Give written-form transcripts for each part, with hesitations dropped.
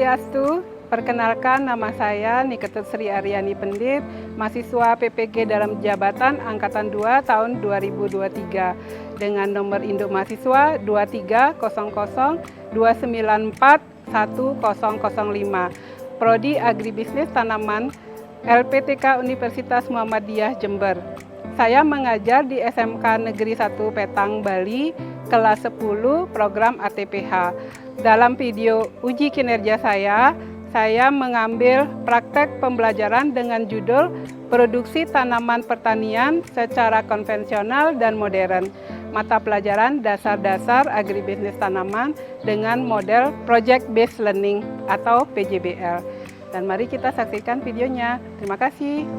Swastiastu. Perkenalkan, nama saya Niketut Sri Aryani Pendit, mahasiswa PPG dalam jabatan Angkatan 2 tahun 2023 dengan nomor induk mahasiswa 230029410005, Prodi Agribisnis Tanaman, LPTK Universitas Muhammadiyah Jember. Saya mengajar di SMK Negeri 1 Petang, Bali, kelas 10, program ATPH. Dalam video uji kinerja saya mengambil praktek pembelajaran dengan judul Produksi Tanaman Pertanian secara Konvensional dan Modern. Mata pelajaran dasar-dasar agribisnis tanaman dengan model Project Based Learning atau PJBL. Dan mari kita saksikan videonya. Terima kasih.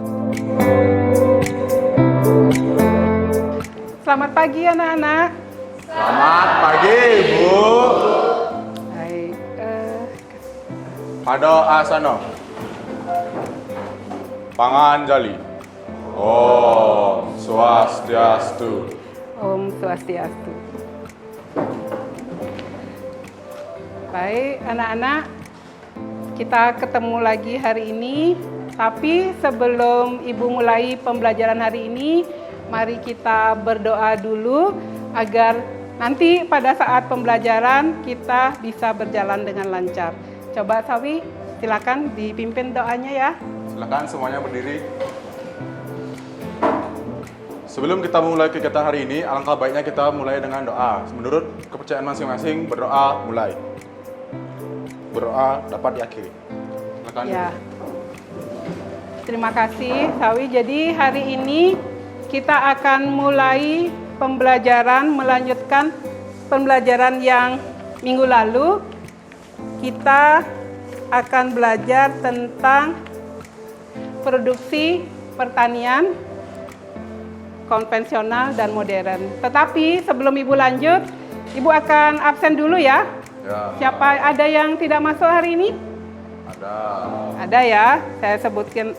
Selamat pagi anak-anak. Selamat pagi, Bu. Baik. Pada asana. Pangan jali. Om Swastiastu. Om Swastiastu. Baik, anak-anak, kita ketemu lagi hari ini. Tapi sebelum Ibu mulai pembelajaran hari ini, mari kita berdoa dulu agar nanti pada saat pembelajaran kita bisa berjalan dengan lancar. Coba Sawi, silakan dipimpin doanya ya. Silakan semuanya berdiri. Sebelum kita memulai kegiatan hari ini, alangkah baiknya kita mulai dengan doa. Menurut kepercayaan masing-masing, berdoa mulai. Berdoa dapat diakhiri. Silakan. Ya. Terima kasih Sawi. Jadi hari ini kita akan mulai pembelajaran, melanjutkan pembelajaran yang minggu lalu. Kita akan belajar tentang produksi pertanian konvensional dan modern. Tetapi sebelum Ibu lanjut, Ibu akan absen dulu ya. Ya. Siapa ada yang tidak masuk hari ini? Ada. Ada ya, saya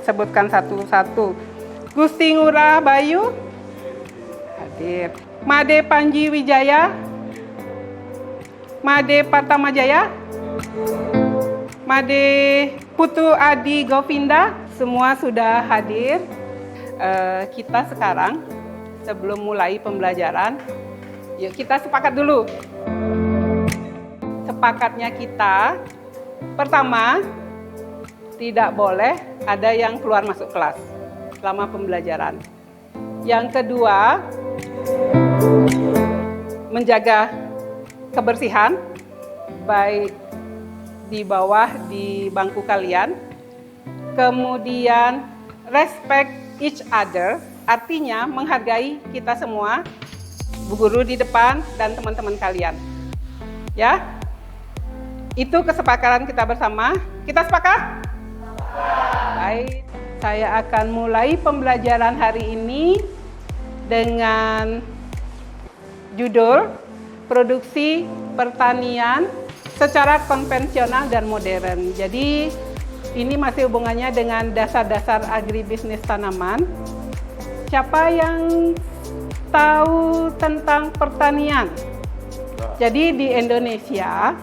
sebutkan satu-satu. Gusti Ngurah Bayu hadir. Made Panji Wijaya, Made Partamajaya, Made Putu Adi Govinda, semua sudah hadir. Kita sekarang sebelum mulai pembelajaran, yuk kita sepakat dulu. Sepakatnya kita, pertama, tidak boleh ada yang keluar masuk kelas selama pembelajaran. Yang kedua, menjaga kebersihan, baik di bawah di bangku kalian. Kemudian, respect each other, artinya menghargai kita semua, Bu Guru di depan dan teman-teman kalian. Ya, itu kesepakatan kita bersama. Kita sepakat? Baik, saya akan mulai pembelajaran hari ini dengan judul Produksi Pertanian secara Konvensional dan Modern. Jadi ini masih hubungannya dengan dasar-dasar agribisnis tanaman. Siapa yang tahu tentang pertanian? Jadi di Indonesia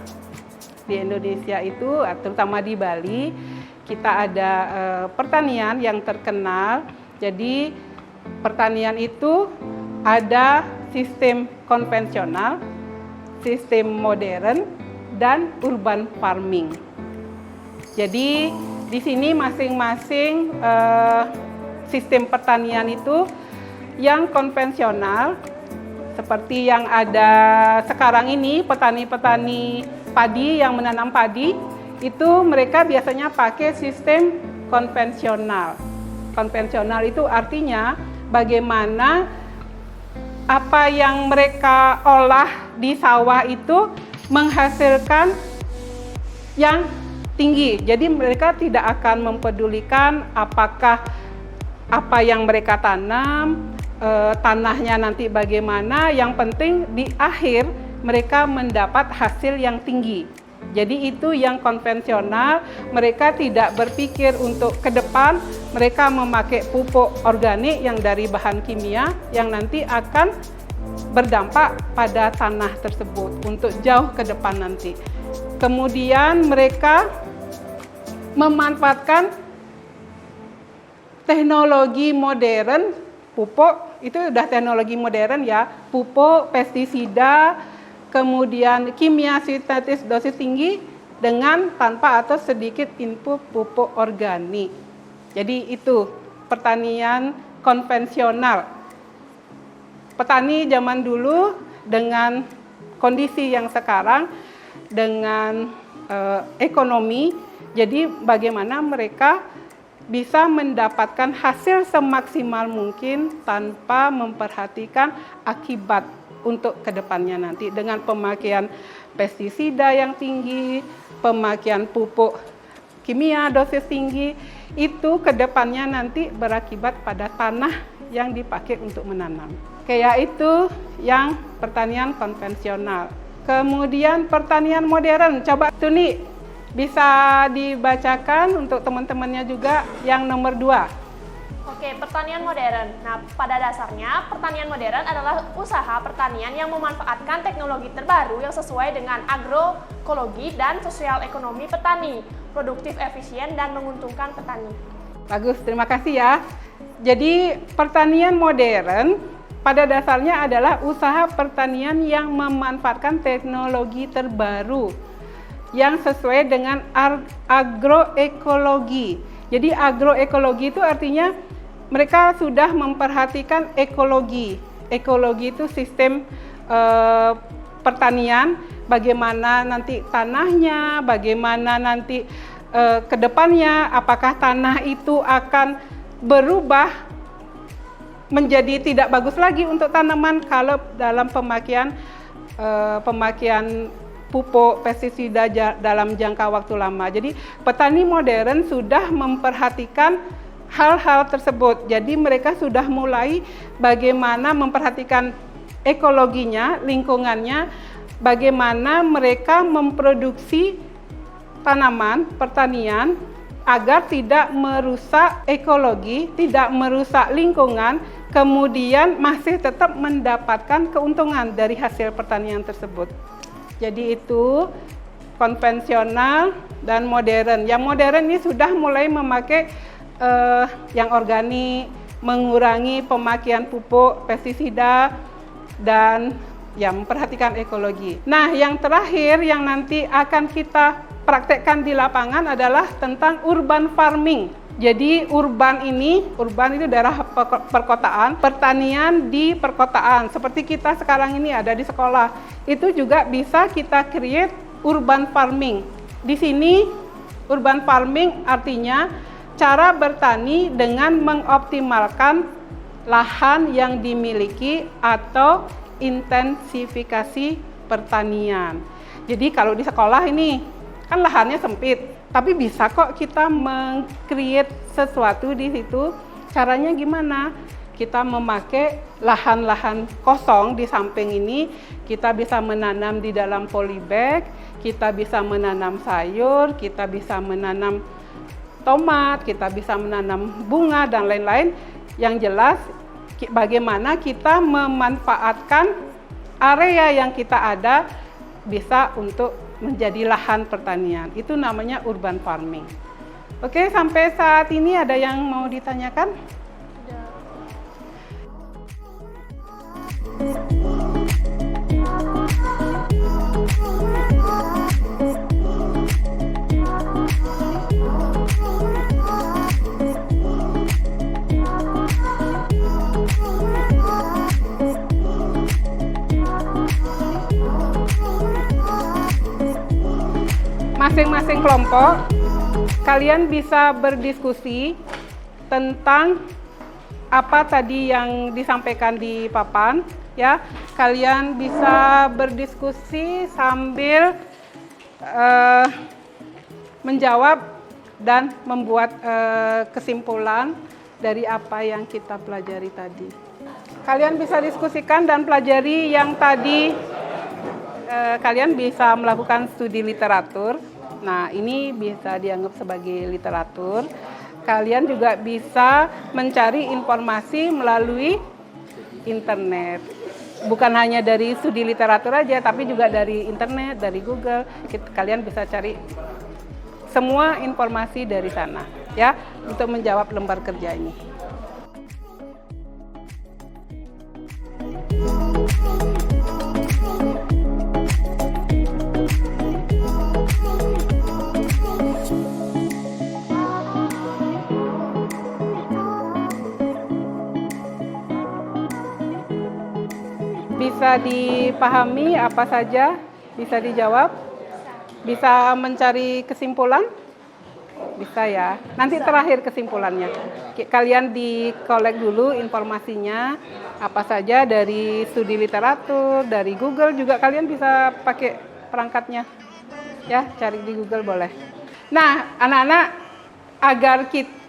itu, terutama di Bali, kita ada pertanian yang terkenal. Jadi pertanian itu ada sistem konvensional, sistem modern, dan urban farming. Jadi di sini masing-masing sistem pertanian itu yang konvensional seperti yang ada sekarang ini, petani-petani padi yang menanam padi itu mereka biasanya pakai sistem konvensional. Konvensional itu artinya bagaimana apa yang mereka olah di sawah itu menghasilkan yang tinggi. Jadi mereka tidak akan mempedulikan apakah apa yang mereka tanam, tanahnya nanti bagaimana. Yang penting di akhir mereka mendapat hasil yang tinggi. Jadi itu yang konvensional, mereka tidak berpikir untuk ke depan, mereka memakai pupuk organik yang dari bahan kimia yang nanti akan berdampak pada tanah tersebut untuk jauh ke depan nanti. Kemudian mereka memanfaatkan teknologi modern, pupuk itu udah teknologi modern ya, pupuk, pestisida, kemudian kimia sintetis dosis tinggi dengan tanpa atau sedikit input pupuk organik. Jadi itu pertanian konvensional. Petani zaman dulu dengan kondisi yang sekarang dengan ekonomi, jadi bagaimana mereka bisa mendapatkan hasil semaksimal mungkin tanpa memperhatikan akibat untuk kedepannya nanti dengan pemakaian pestisida yang tinggi, pemakaian pupuk kimia dosis tinggi, itu kedepannya nanti berakibat pada tanah yang dipakai untuk menanam. Kayak itu yang pertanian konvensional. Kemudian pertanian modern, coba Tuni bisa dibacakan untuk teman-temannya juga yang nomor 2. Oke, pertanian modern. Nah, pada dasarnya pertanian modern adalah usaha pertanian yang memanfaatkan teknologi terbaru yang sesuai dengan agroekologi dan sosial ekonomi petani, produktif, efisien, dan menguntungkan petani. Bagus, terima kasih ya. Jadi pertanian modern pada dasarnya adalah usaha pertanian yang memanfaatkan teknologi terbaru yang sesuai dengan agroekologi. Jadi agroekologi itu artinya mereka sudah memperhatikan ekologi. Ekologi itu sistem pertanian, bagaimana nanti tanahnya, bagaimana nanti kedepannya, apakah tanah itu akan berubah menjadi tidak bagus lagi untuk tanaman kalau dalam pemakaian pupuk pestisida dalam jangka waktu lama. Jadi petani modern sudah memperhatikan hal-hal tersebut. Jadi mereka sudah mulai bagaimana memperhatikan ekologinya, lingkungannya, bagaimana mereka memproduksi tanaman, pertanian agar tidak merusak ekologi, tidak merusak lingkungan, kemudian masih tetap mendapatkan keuntungan dari hasil pertanian tersebut. Jadi itu konvensional dan modern. Yang modern ini sudah mulai memakai yang organik, mengurangi pemakaian pupuk, pestisida, dan ya memperhatikan ekologi. Nah, yang terakhir yang nanti akan kita praktekkan di lapangan adalah tentang urban farming. Jadi urban itu daerah perkotaan, pertanian di perkotaan. Seperti kita sekarang ini ada di sekolah, itu juga bisa kita create urban farming. Di sini urban farming artinya cara bertani dengan mengoptimalkan lahan yang dimiliki atau intensifikasi pertanian. Jadi kalau di sekolah ini kan lahannya sempit, tapi bisa kok kita meng-create sesuatu di situ. Caranya gimana? Kita memakai lahan-lahan kosong di samping ini, kita bisa menanam di dalam polybag, kita bisa menanam sayur, kita bisa menanam tomat, kita bisa menanam bunga dan lain-lain. Yang jelas bagaimana kita memanfaatkan area yang kita ada bisa untuk menjadi lahan pertanian. Itu namanya urban farming. Oke, sampai saat ini ada yang mau ditanyakan? Masing-masing kelompok, kalian bisa berdiskusi tentang apa tadi yang disampaikan di papan, ya. Kalian bisa berdiskusi sambil menjawab dan membuat kesimpulan dari apa yang kita pelajari tadi. Kalian bisa diskusikan dan pelajari yang tadi. Kalian bisa melakukan studi literatur. Nah, ini bisa dianggap sebagai literatur. Kalian juga bisa mencari informasi melalui internet. Bukan hanya dari studi literatur aja, tapi juga dari internet, dari Google. Kalian bisa cari semua informasi dari sana ya untuk menjawab lembar kerja ini. Bisa dipahami apa saja, bisa dijawab, bisa mencari kesimpulan, bisa ya. Nanti terakhir kesimpulannya. Kalian dikolek dulu informasinya, apa saja dari studi literatur, dari Google juga kalian bisa pakai perangkatnya. Ya, cari di Google boleh. Nah, anak-anak, agar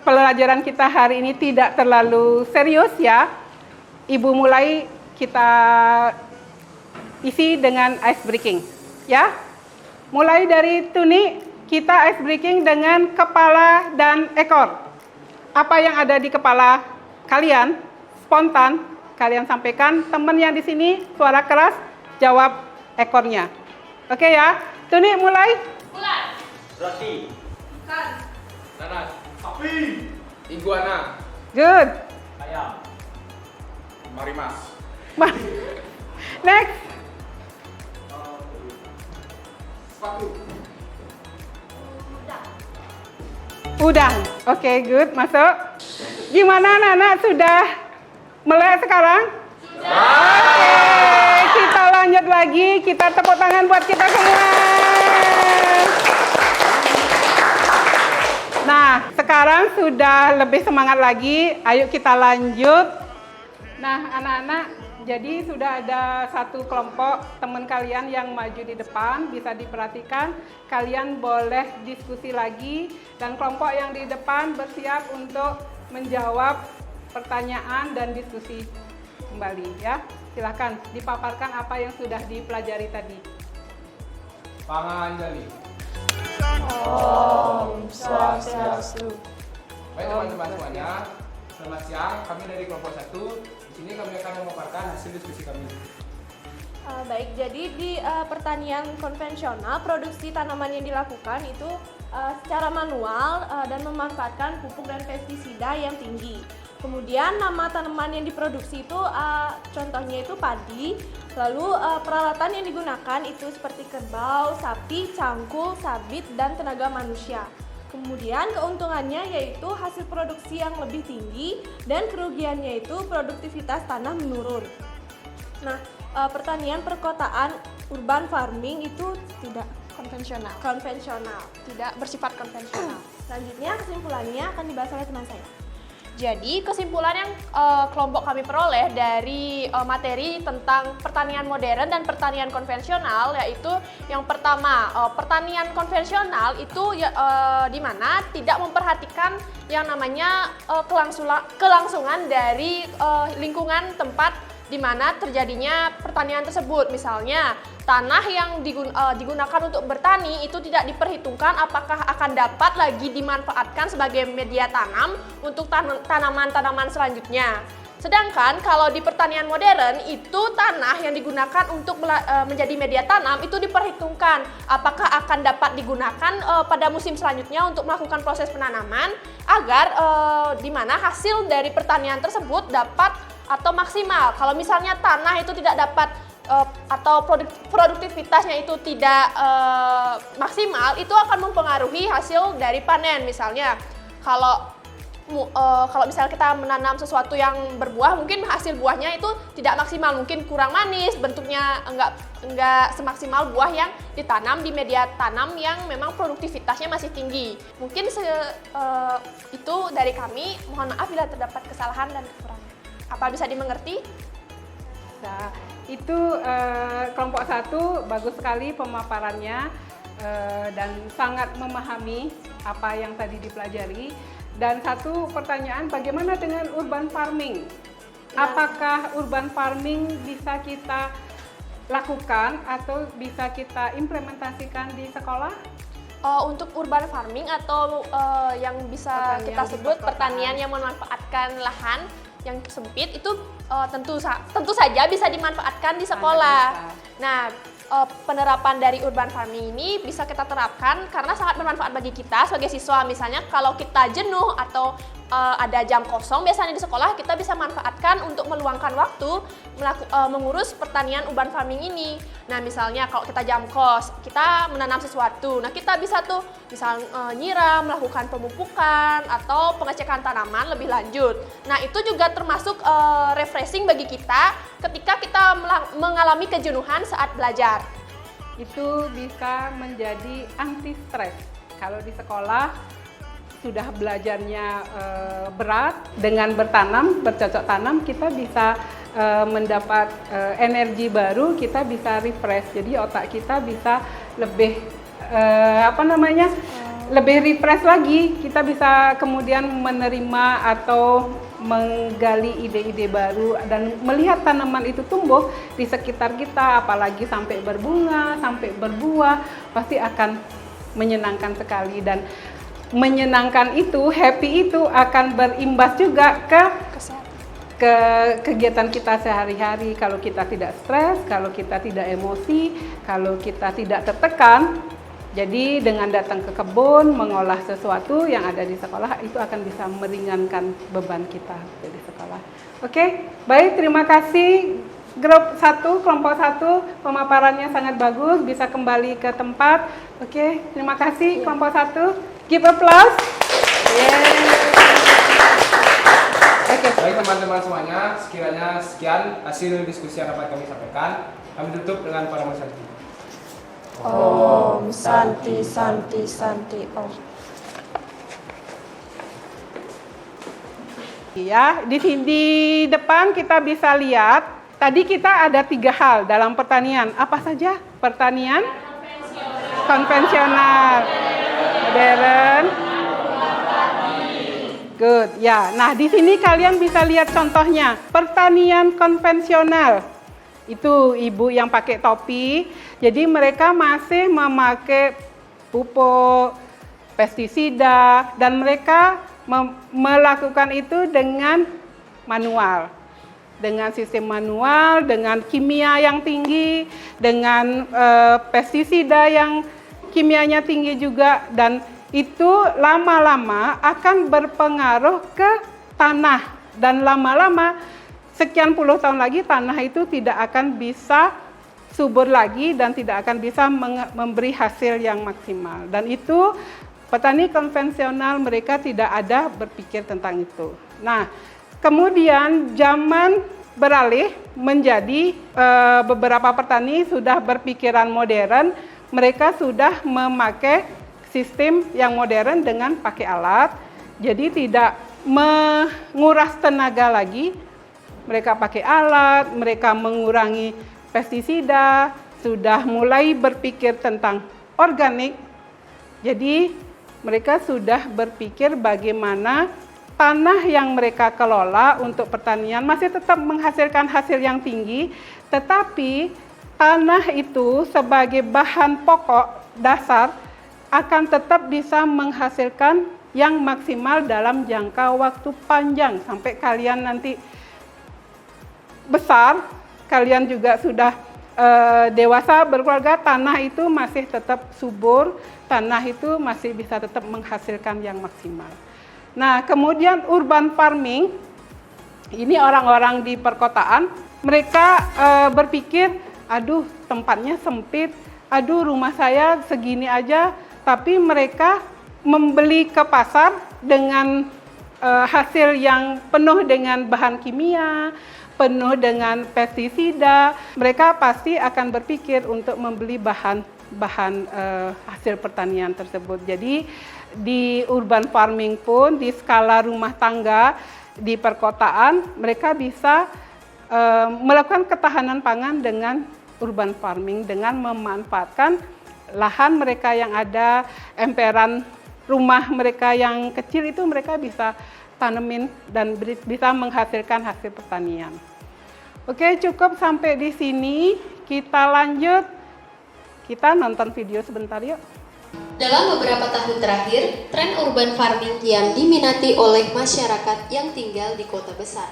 pelajaran kita hari ini tidak terlalu serius ya, Ibu mulai kita isi dengan ice breaking, ya. Mulai dari Tuni, kita ice breaking dengan kepala dan ekor. Apa yang ada di kepala kalian, spontan, kalian sampaikan. Teman yang di sini, suara keras, jawab ekornya. Oke ya, Tuni mulai. Ular. Roti. Ikan. Nanas. Sapi. Iguana. Good. Ayam. Marimas. Next. Sepatu. Udang. Oke, good. Masuk. Gimana anak-anak, sudah melek sekarang? Oke, kita lanjut lagi. Kita tepuk tangan buat kita semua. Nah, sekarang sudah lebih semangat lagi. Ayo kita lanjut. Nah, anak-anak, jadi sudah ada satu kelompok teman kalian yang maju di depan, bisa diperhatikan. Kalian boleh diskusi lagi, dan kelompok yang di depan bersiap untuk menjawab pertanyaan dan diskusi kembali ya. Silakan dipaparkan apa yang sudah dipelajari tadi. Panganjali. Om Swastiastu. Baik teman-teman semuanya, selamat siang. Kami dari kelompok 1. Di sini kami akan memaparkan hasil diskusi kami. Baik, jadi di pertanian konvensional, produksi tanaman yang dilakukan itu secara manual dan memanfaatkan pupuk dan pestisida yang tinggi. Kemudian nama tanaman yang diproduksi itu contohnya itu padi. Lalu peralatan yang digunakan itu seperti kerbau, sapi, cangkul, sabit, dan tenaga manusia. Kemudian keuntungannya yaitu hasil produksi yang lebih tinggi dan kerugiannya itu produktivitas tanah menurun. Nah, pertanian perkotaan urban farming itu tidak konvensional, tidak bersifat konvensional. Selanjutnya kesimpulannya akan dibahas oleh teman saya. Jadi kesimpulan yang kelompok kami peroleh dari materi tentang pertanian modern dan pertanian konvensional, yaitu yang pertama, pertanian konvensional itu di mana tidak memperhatikan yang namanya kelangsungan dari lingkungan tempat di mana terjadinya pertanian tersebut. Misalnya tanah yang digunakan untuk bertani itu tidak diperhitungkan apakah akan dapat lagi dimanfaatkan sebagai media tanam untuk tanaman-tanaman selanjutnya. Sedangkan kalau di pertanian modern itu tanah yang digunakan untuk menjadi media tanam itu diperhitungkan apakah akan dapat digunakan pada musim selanjutnya untuk melakukan proses penanaman agar di mana hasil dari pertanian tersebut dapat atau maksimal. Kalau misalnya tanah itu tidak dapat atau produktivitasnya itu tidak maksimal, itu akan mempengaruhi hasil dari panen. Misalnya kalau misalnya kita menanam sesuatu yang berbuah, mungkin hasil buahnya itu tidak maksimal, mungkin kurang manis, bentuknya enggak semaksimal buah yang ditanam di media tanam yang memang produktivitasnya masih tinggi. Mungkin itu dari kami. Mohon maaf bila terdapat kesalahan dan kekurangan. Apa bisa dimengerti? Nah, itu kelompok 1 bagus sekali pemaparannya dan sangat memahami apa yang tadi dipelajari. Dan satu pertanyaan, bagaimana dengan urban farming? Apakah urban farming bisa kita lakukan atau bisa kita implementasikan di sekolah? Untuk urban farming atau yang bisa Pertanian kita di sebut perkotaan. pertanian yang memanfaatkan lahan yang sempit itu tentu saja bisa dimanfaatkan di sekolah. Nah, penerapan dari urban farming ini bisa kita terapkan karena sangat bermanfaat bagi kita sebagai siswa. Misalnya kalau kita jenuh atau ada jam kosong biasanya di sekolah, kita bisa manfaatkan untuk meluangkan waktu mengurus pertanian urban farming ini. Nah, misalnya kalau kita jam kos, kita menanam sesuatu. Nah, kita bisa tuh nyiram, melakukan pemupukan atau pengecekan tanaman lebih lanjut. Nah, itu juga termasuk refreshing bagi kita ketika kita mengalami kejenuhan saat belajar. Itu bisa menjadi anti stres. Kalau di sekolah sudah belajarnya berat, dengan bercocok tanam kita bisa mendapat energi baru, kita bisa refresh. Jadi otak kita bisa lebih lebih refresh lagi. Kita bisa kemudian menerima atau menggali ide-ide baru dan melihat tanaman itu tumbuh di sekitar kita, apalagi sampai berbunga, sampai berbuah, pasti akan menyenangkan sekali. Dan menyenangkan itu, happy itu akan berimbas juga ke kegiatan kita sehari-hari. Kalau kita tidak stres, kalau kita tidak emosi, kalau kita tidak tertekan, jadi dengan datang ke kebun, mengolah sesuatu yang ada di sekolah, itu akan bisa meringankan beban kita di sekolah. Oke, baik, terima kasih. Grup 1, kelompok 1, pemaparannya sangat bagus, bisa kembali ke tempat. Oke, terima kasih kelompok 1. Give applause. Oke. Baik teman-teman semuanya, sekiranya sekian hasil diskusi yang dapat kami sampaikan. Kami tutup dengan Parama Santi. Om Santi Santi Santi Om. Ya, di depan kita bisa lihat. Tadi kita ada 3 hal dalam pertanian. Apa saja? Pertanian konvensional, modern, good. Ya, nah di sini kalian bisa lihat contohnya. Pertanian konvensional. Itu ibu yang pakai topi. Jadi mereka masih memakai pupuk, pestisida, dan mereka melakukan itu dengan manual. Dengan sistem manual, dengan kimia yang tinggi, dengan pestisida yang kimianya tinggi juga, dan itu lama-lama akan berpengaruh ke tanah, dan lama-lama sekian puluh tahun lagi tanah itu tidak akan bisa subur lagi dan tidak akan bisa memberi hasil yang maksimal. Dan itu petani konvensional mereka tidak ada berpikir tentang itu. Nah, kemudian zaman beralih menjadi beberapa petani sudah berpikiran modern, mereka sudah memakai sistem yang modern dengan pakai alat, jadi tidak menguras tenaga lagi. Mereka pakai alat, mereka mengurangi pestisida, sudah mulai berpikir tentang organik. Jadi mereka sudah berpikir bagaimana tanah yang mereka kelola untuk pertanian masih tetap menghasilkan hasil yang tinggi, tetapi tanah itu sebagai bahan pokok dasar akan tetap bisa menghasilkan yang maksimal dalam jangka waktu panjang. Sampai kalian nanti besar, kalian juga sudah dewasa berkeluarga, tanah itu masih tetap subur, tanah itu masih bisa tetap menghasilkan yang maksimal. Nah, kemudian urban farming, ini orang-orang di perkotaan, mereka berpikir, aduh tempatnya sempit, aduh rumah saya segini aja, tapi mereka membeli ke pasar dengan hasil yang penuh dengan bahan kimia, penuh dengan pestisida. Mereka pasti akan berpikir untuk membeli bahan hasil pertanian tersebut. Jadi di urban farming pun di skala rumah tangga di perkotaan mereka bisa melakukan ketahanan pangan dengan urban farming dengan memanfaatkan lahan mereka yang ada, emperan rumah mereka yang kecil itu mereka bisa tanemin dan bisa menghasilkan hasil pertanian. Oke, cukup sampai di sini. Kita lanjut. Kita nonton video sebentar yuk. Dalam beberapa tahun terakhir, tren urban farming kian diminati oleh masyarakat yang tinggal di kota besar.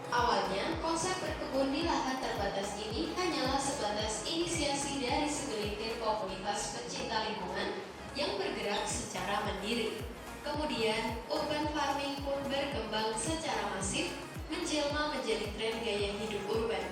Awalnya, konsep berkebun di lahan terbatas ini hanyalah sebatas inisiasi dari segelintir komunitas pecinta lingkungan yang bergerak secara mandiri. Kemudian, urban farming pun berkembang secara masif, menjelma menjadi tren gaya hidup urban.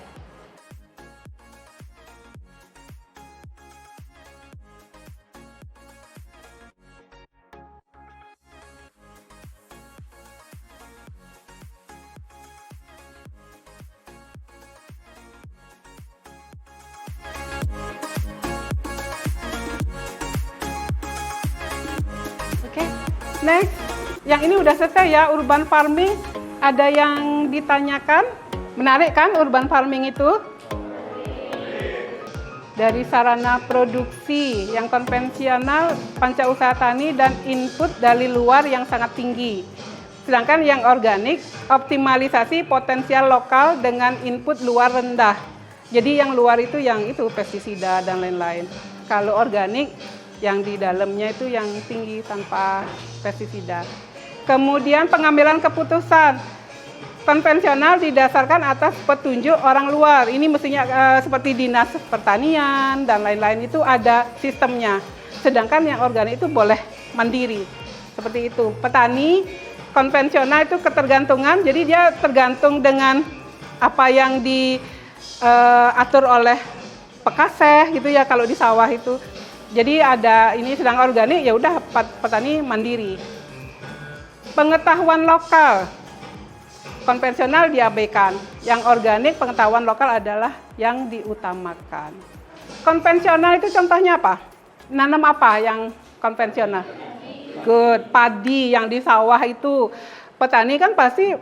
Oke, next. Yang ini udah selesai ya, urban farming. Ada yang ditanyakan? Menarik kan urban farming itu? Dari sarana produksi yang konvensional, pancausaha tani, dan input dari luar yang sangat tinggi. Sedangkan yang organik, optimalisasi potensial lokal dengan input luar rendah. Jadi yang luar itu yang itu pestisida dan lain-lain. Kalau organik, yang di dalamnya itu yang tinggi tanpa pestisida. Kemudian pengambilan keputusan konvensional didasarkan atas petunjuk orang luar. Ini mestinya seperti dinas pertanian dan lain-lain itu ada sistemnya. Sedangkan yang organik itu boleh mandiri. Seperti itu. Petani konvensional itu ketergantungan, jadi dia tergantung dengan apa yang diatur oleh pekaseh gitu ya kalau di sawah itu. Jadi ada ini, sedang organik ya udah petani mandiri. Pengetahuan lokal konvensional diabaikan, yang organik pengetahuan lokal adalah yang diutamakan. Konvensional itu contohnya apa? Nanam apa yang konvensional? Good, padi yang di sawah itu. Petani kan pasti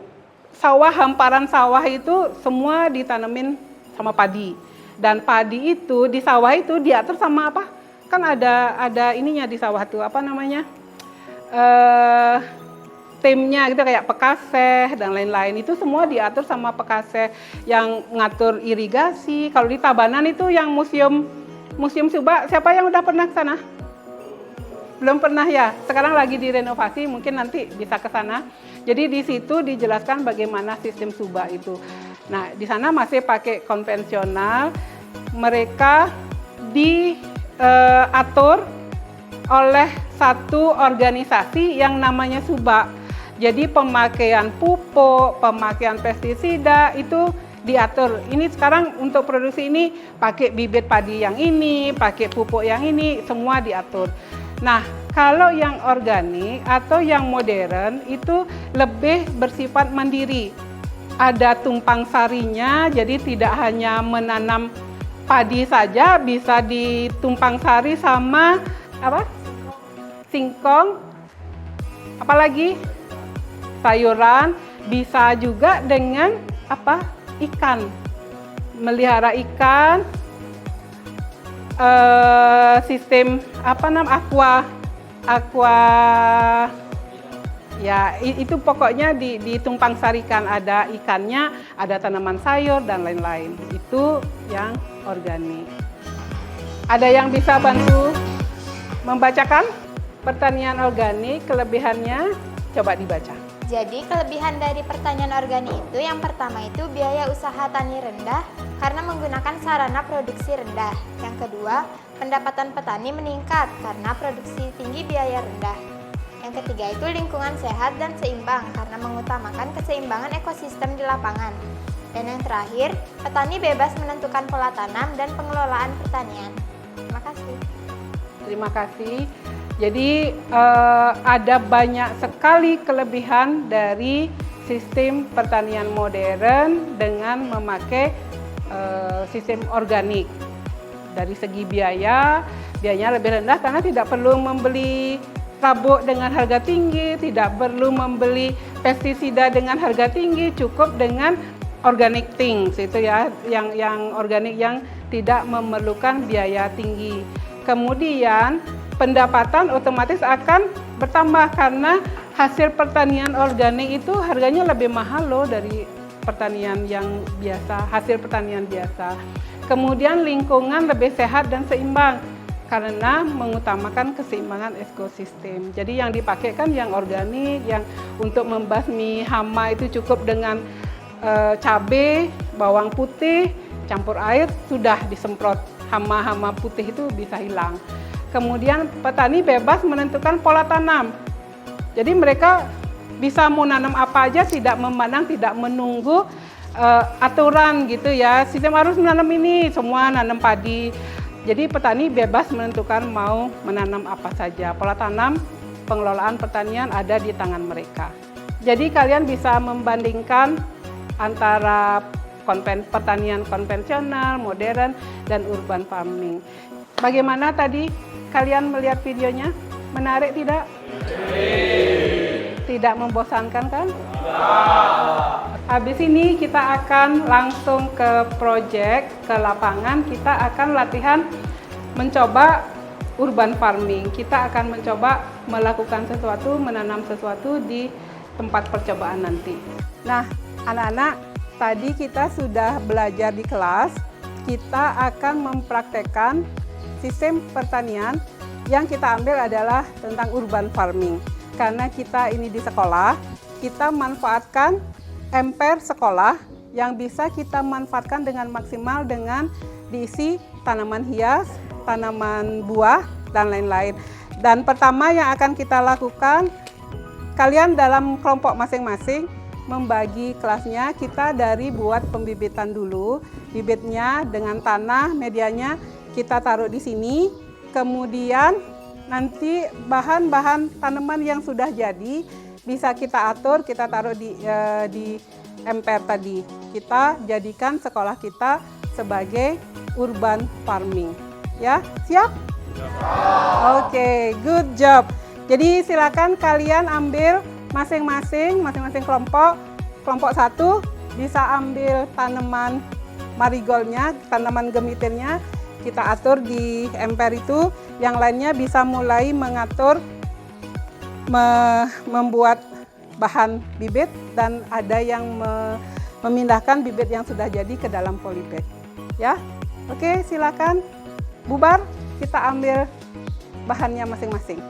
sawah, hamparan sawah itu semua ditanemin sama padi. Dan padi itu di sawah itu diatur sama apa? Kan ada ininya di sawah tuh, apa namanya? Timnya gitu kayak pekaseh dan lain-lain itu semua diatur sama pekaseh yang ngatur irigasi. Kalau di Tabanan itu yang museum Subak, siapa yang udah pernah ke sana? Belum pernah ya. Sekarang lagi direnovasi, mungkin nanti bisa ke sana. Jadi di situ dijelaskan bagaimana sistem Subak itu. Nah, di sana masih pakai konvensional. Mereka diatur oleh satu organisasi yang namanya Subak. Jadi pemakaian pupuk, pemakaian pestisida itu diatur. Ini sekarang untuk produksi ini pakai bibit padi yang ini, pakai pupuk yang ini, semua diatur. Nah, kalau yang organik atau yang modern itu lebih bersifat mandiri. Ada tumpang sarinya, jadi tidak hanya menanam padi saja, bisa ditumpang sari sama apa? Singkong, apalagi sayuran, bisa juga dengan apa? Ikan. Melihara ikan, sistem apa namanya? Aqua ya itu pokoknya ditumpang sarikan, ada ikannya, ada tanaman sayur dan lain-lain. Itu yang organik. Ada yang bisa bantu membacakan pertanian organik, kelebihannya? Coba dibaca. Jadi kelebihan dari pertanian organik itu yang pertama itu biaya usaha tani rendah karena menggunakan sarana produksi rendah. Yang kedua, pendapatan petani meningkat karena produksi tinggi biaya rendah. Yang ketiga itu lingkungan sehat dan seimbang karena mengutamakan keseimbangan ekosistem di lapangan. Dan yang terakhir, petani bebas menentukan pola tanam dan pengelolaan pertanian. Terima kasih. Terima kasih. Jadi ada banyak sekali kelebihan dari sistem pertanian modern dengan memakai sistem organik. Dari segi biayanya lebih rendah karena tidak perlu membeli rabuk dengan harga tinggi, tidak perlu membeli pestisida dengan harga tinggi, cukup dengan organic things itu ya, yang organik yang tidak memerlukan biaya tinggi. Kemudian pendapatan otomatis akan bertambah karena hasil pertanian organik itu harganya lebih mahal loh dari pertanian yang biasa, hasil pertanian biasa. Kemudian lingkungan lebih sehat dan seimbang karena mengutamakan keseimbangan ekosistem. Jadi yang dipakai kan yang organik, yang untuk membasmi hama itu cukup dengan cabai, bawang putih, campur air, sudah disemprot. Hama-hama putih itu bisa hilang. Kemudian petani bebas menentukan pola tanam. Jadi mereka bisa mau nanam apa aja, tidak memandang, tidak menunggu aturan gitu ya. Sistem harus menanam ini, semua nanam padi. Jadi petani bebas menentukan mau menanam apa saja. Pola tanam, pengelolaan pertanian ada di tangan mereka. Jadi kalian bisa membandingkan antara pertanian konvensional, modern, dan urban farming. Bagaimana tadi kalian melihat videonya? Menarik tidak? Tidak membosankan kan? Habis ini kita akan langsung ke project, ke lapangan. Kita akan latihan mencoba urban farming. Kita akan mencoba melakukan sesuatu, menanam sesuatu di tempat percobaan nanti. Nah, anak-anak, tadi kita sudah belajar di kelas. Kita akan mempraktekkan sistem pertanian. Yang kita ambil adalah tentang urban farming. Karena kita ini di sekolah, kita manfaatkan emper sekolah yang bisa kita manfaatkan dengan maksimal dengan diisi tanaman hias, tanaman buah, dan lain-lain. Dan pertama yang akan kita lakukan, kalian dalam kelompok masing-masing membagi kelasnya. Kita dari buat pembibitan dulu, bibitnya dengan tanah, medianya kita taruh di sini. Kemudian nanti bahan-bahan tanaman yang sudah jadi bisa kita atur, kita taruh di emper tadi. Kita jadikan sekolah kita sebagai urban farming. Ya, siap? Oke, good job. Jadi silakan kalian ambil masing-masing kelompok. Kelompok 1 bisa ambil tanaman marigoldnya, tanaman gemitirnya. Kita atur di emper itu, yang lainnya bisa mulai mengatur, membuat bahan bibit, dan ada yang memindahkan bibit yang sudah jadi ke dalam polybag. Ya, oke, silakan bubar, kita ambil bahannya masing-masing.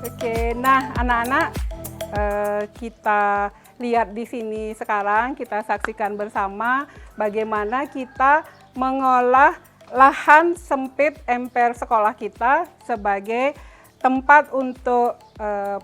Oke, nah anak-anak, kita lihat di sini sekarang, kita saksikan bersama bagaimana kita mengolah lahan sempit emper sekolah kita sebagai tempat untuk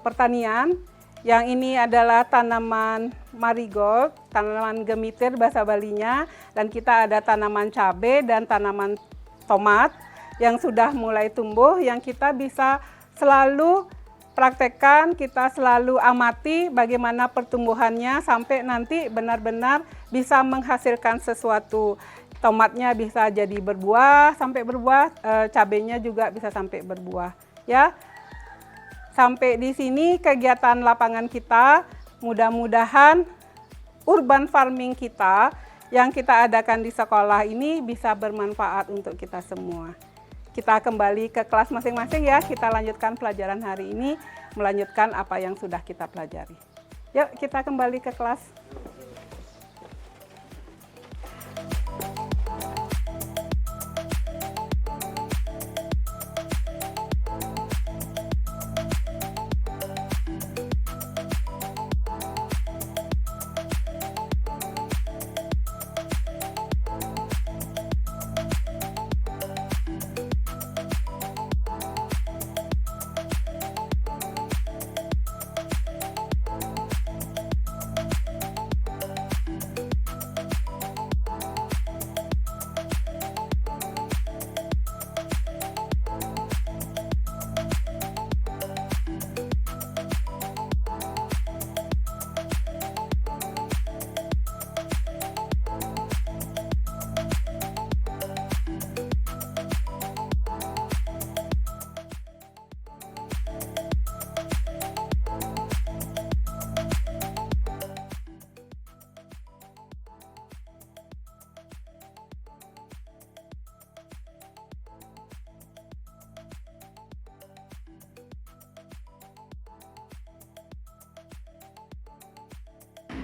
pertanian. Yang ini adalah tanaman marigold, tanaman gemitir bahasa Balinya, dan kita ada tanaman cabai dan tanaman tomat yang sudah mulai tumbuh, yang kita bisa selalu praktekkan, kita selalu amati bagaimana pertumbuhannya sampai nanti benar-benar bisa menghasilkan sesuatu. Tomatnya bisa jadi berbuah, sampai berbuah, cabainya juga bisa sampai berbuah. Ya, Sampai di sini kegiatan lapangan kita. Mudah-mudahan urban farming kita yang kita adakan di sekolah ini bisa bermanfaat untuk kita semua. Kita kembali ke kelas masing-masing ya, kita lanjutkan pelajaran hari ini, melanjutkan apa yang sudah kita pelajari. Yuk kita kembali ke kelas.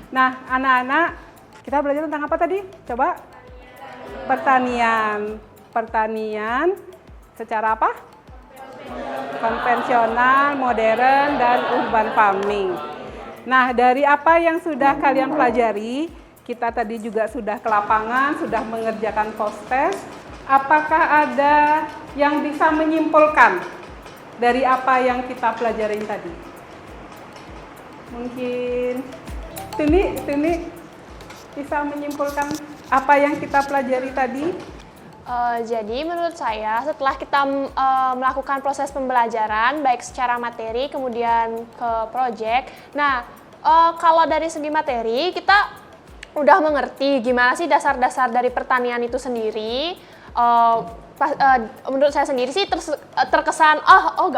Nah, anak-anak, kita belajar tentang apa tadi? Coba. Pertanian. Pertanian secara apa? Konvensional, modern, dan urban farming. Nah, dari apa yang sudah kalian pelajari, kita tadi juga sudah ke lapangan, sudah mengerjakan post test. Apakah ada yang bisa menyimpulkan dari apa yang kita pelajarin tadi? Mungkin Tuni bisa menyimpulkan apa yang kita pelajari tadi? Jadi menurut saya setelah kita melakukan proses pembelajaran baik secara materi kemudian ke project, nah kalau dari segi materi kita udah mengerti gimana sih dasar-dasar dari pertanian itu sendiri. Menurut saya sendiri sih terkesan oh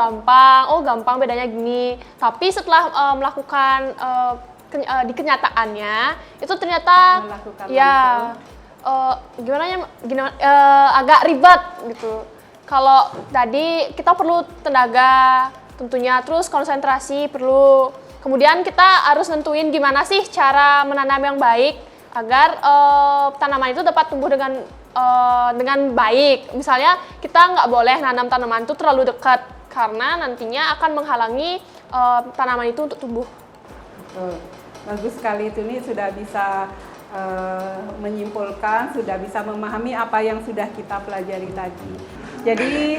gampang bedanya gini. Tapi setelah melakukan di kenyataannya itu ternyata agak ribet gitu. Kalau tadi kita perlu tenaga tentunya, terus konsentrasi perlu. Kemudian kita harus nentuin gimana sih cara menanam yang baik agar tanaman itu dapat tumbuh dengan baik. Misalnya kita nggak boleh nanam tanaman itu terlalu dekat karena nantinya akan menghalangi tanaman itu untuk tumbuh. Bagus sekali, itu nih sudah bisa menyimpulkan, sudah bisa memahami apa yang sudah kita pelajari tadi. Jadi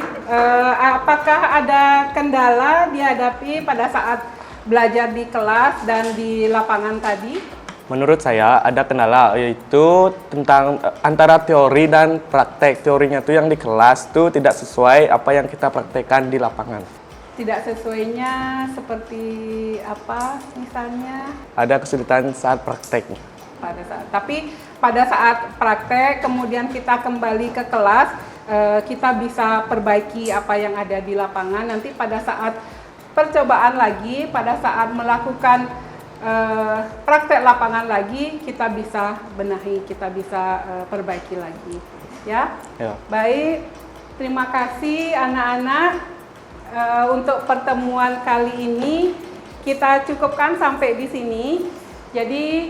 apakah ada kendala dihadapi pada saat belajar di kelas dan di lapangan tadi? Menurut saya ada kendala, yaitu tentang antara teori dan praktek. Teorinya tuh yang di kelas tuh tidak sesuai apa yang kita praktekkan di lapangan. Tidak sesuainya seperti apa misalnya? Ada kesulitan saat praktek. Tapi pada saat praktek kemudian kita kembali ke kelas, kita bisa perbaiki apa yang ada di lapangan. Nanti pada saat percobaan lagi, pada saat melakukan praktek lapangan lagi, kita bisa benahi, kita bisa perbaiki lagi. Ya? Baik, terima kasih anak-anak. Untuk pertemuan kali ini kita cukupkan sampai di sini. Jadi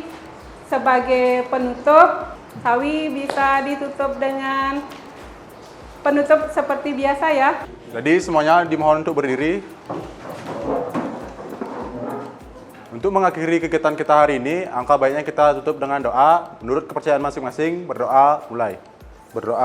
sebagai penutup, Sawi bisa ditutup dengan penutup seperti biasa ya. Jadi semuanya dimohon untuk berdiri. Untuk mengakhiri kegiatan kita hari ini, angka baiknya kita tutup dengan doa. Menurut kepercayaan masing-masing, berdoa mulai. Berdoa.